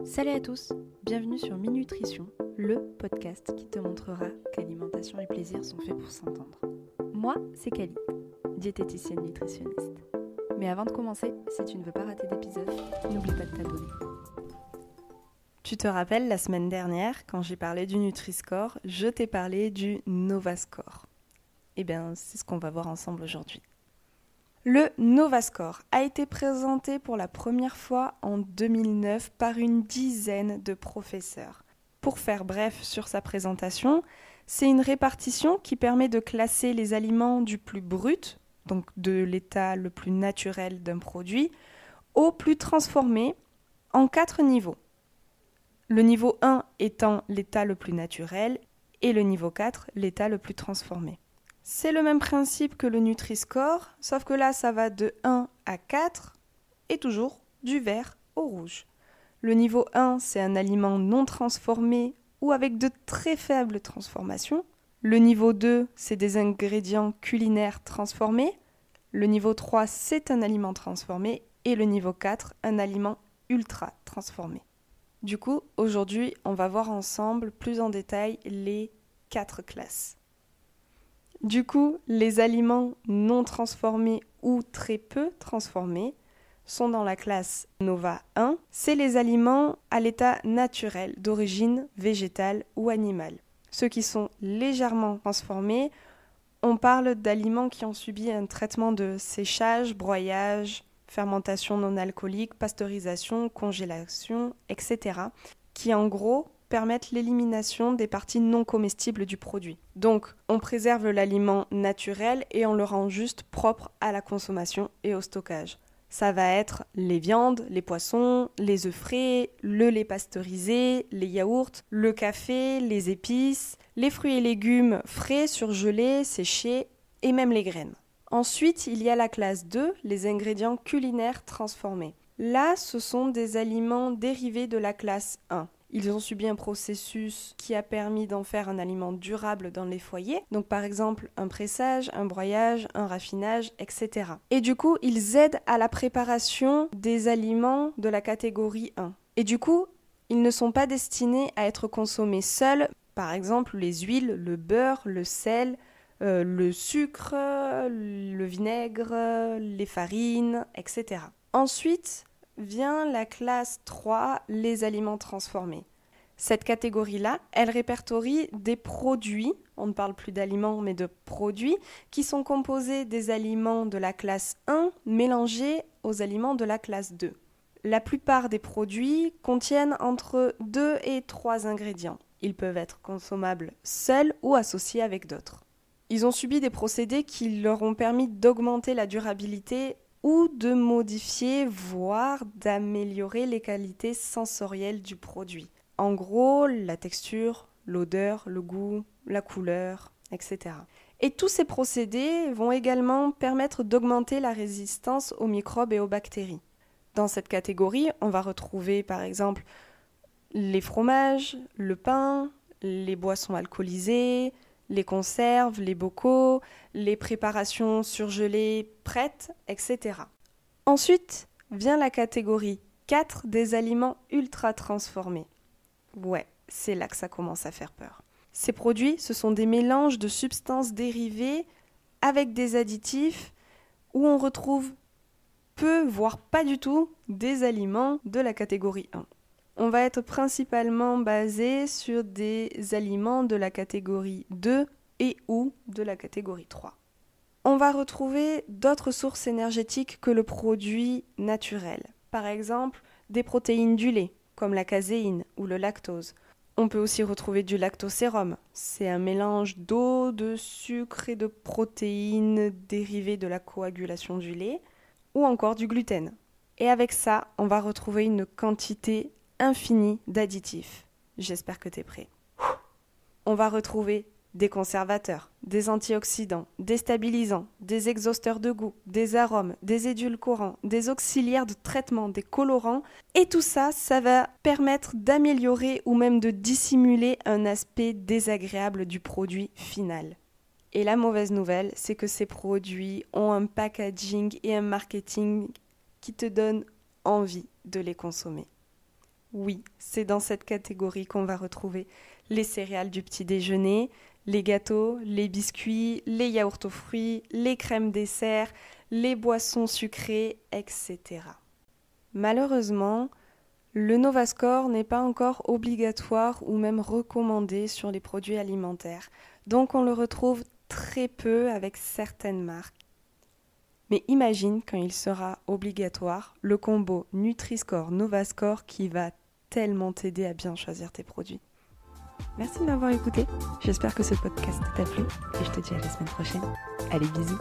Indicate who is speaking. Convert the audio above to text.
Speaker 1: Salut à tous, bienvenue sur Minutrition, le podcast qui te montrera qu'alimentation et plaisir sont faits pour s'entendre. Moi, c'est Kali, diététicienne nutritionniste. Mais avant de commencer, si tu ne veux pas rater d'épisode, n'oublie pas de t'abonner. Tu te rappelles, la semaine dernière, quand j'ai parlé du Nutri-Score, je t'ai parlé du Nova-Score. Eh bien, c'est ce qu'on va voir ensemble aujourd'hui. Le Nova-Score a été présenté pour la première fois en 2009 par une dizaine de professeurs. Pour faire bref sur sa présentation, c'est une répartition qui permet de classer les aliments du plus brut, donc de l'état le plus naturel d'un produit, au plus transformé en 4 niveaux. Le niveau 1 étant l'état le plus naturel et le niveau 4 l'état le plus transformé. C'est le même principe que le Nutri-Score, sauf que là, ça va de 1 à 4 et toujours du vert au rouge. Le niveau 1, c'est un aliment non transformé ou avec de très faibles transformations. Le niveau 2, c'est des ingrédients culinaires transformés. Le niveau 3, c'est un aliment transformé. Et le niveau 4, un aliment ultra transformé. Du coup, aujourd'hui, on va voir ensemble plus en détail les 4 classes. Du coup, les aliments non transformés ou très peu transformés sont dans la classe Nova 1. C'est les aliments à l'état naturel d'origine végétale ou animale. Ceux qui sont légèrement transformés, on parle d'aliments qui ont subi un traitement de séchage, broyage, fermentation non alcoolique, pasteurisation, congélation, etc. qui en gros permettent l'élimination des parties non comestibles du produit. Donc, on préserve l'aliment naturel et on le rend juste propre à la consommation et au stockage. Ça va être les viandes, les poissons, les œufs frais, le lait pasteurisé, les yaourts, le café, les épices, les fruits et légumes frais, surgelés, séchés et même les graines. Ensuite, il y a la classe 2, les ingrédients culinaires transformés. Là, ce sont des aliments dérivés de la classe 1. Ils ont subi un processus qui a permis d'en faire un aliment durable dans les foyers. Donc par exemple un pressage, un broyage, un raffinage, etc. Et du coup, ils aident à la préparation des aliments de la catégorie 1. Et du coup, ils ne sont pas destinés à être consommés seuls. Par exemple les huiles, le beurre, le sel, le sucre, le vinaigre, les farines, etc. Ensuite, vient la classe 3, les aliments transformés. Cette catégorie-là, elle répertorie des produits, on ne parle plus d'aliments mais de produits, qui sont composés des aliments de la classe 1 mélangés aux aliments de la classe 2. La plupart des produits contiennent entre 2 et 3 ingrédients. Ils peuvent être consommables seuls ou associés avec d'autres. Ils ont subi des procédés qui leur ont permis d'augmenter la durabilité ou de modifier, voire d'améliorer les qualités sensorielles du produit. En gros, la texture, l'odeur, le goût, la couleur, etc. Et tous ces procédés vont également permettre d'augmenter la résistance aux microbes et aux bactéries. Dans cette catégorie, on va retrouver par exemple les fromages, le pain, les boissons alcoolisées, les conserves, les bocaux, les préparations surgelées prêtes, etc. Ensuite vient la catégorie 4 des aliments ultra transformés. Ouais, c'est là que ça commence à faire peur. Ces produits, ce sont des mélanges de substances dérivées avec des additifs où on retrouve peu, voire pas du tout, des aliments de la catégorie 1. On va être principalement basé sur des aliments de la catégorie 2 et ou de la catégorie 3. On va retrouver d'autres sources énergétiques que le produit naturel. Par exemple, des protéines du lait, comme la caséine ou le lactose. On peut aussi retrouver du lactosérum. C'est un mélange d'eau, de sucre et de protéines dérivées de la coagulation du lait, ou encore du gluten. Et avec ça, on va retrouver une quantité infinie d'additifs. J'espère que tu es prêt. On va retrouver des conservateurs, des antioxydants, des stabilisants, des exhausteurs de goût, des arômes, des édulcorants, des auxiliaires de traitement, des colorants. Et tout ça, ça va permettre d'améliorer ou même de dissimuler un aspect désagréable du produit final. Et la mauvaise nouvelle, c'est que ces produits ont un packaging et un marketing qui te donnent envie de les consommer. Oui, c'est dans cette catégorie qu'on va retrouver les céréales du petit déjeuner, les gâteaux, les biscuits, les yaourts aux fruits, les crèmes dessert, les boissons sucrées, etc. Malheureusement, le Nova-Score n'est pas encore obligatoire ou même recommandé sur les produits alimentaires, donc on le retrouve très peu avec certaines marques. Mais imagine quand il sera obligatoire le combo Nutri-Score Nova-Score qui va tellement t'aider à bien choisir tes produits. Merci de m'avoir écouté, j'espère que ce podcast t'a plu et je te dis à la semaine prochaine. Allez, bisous!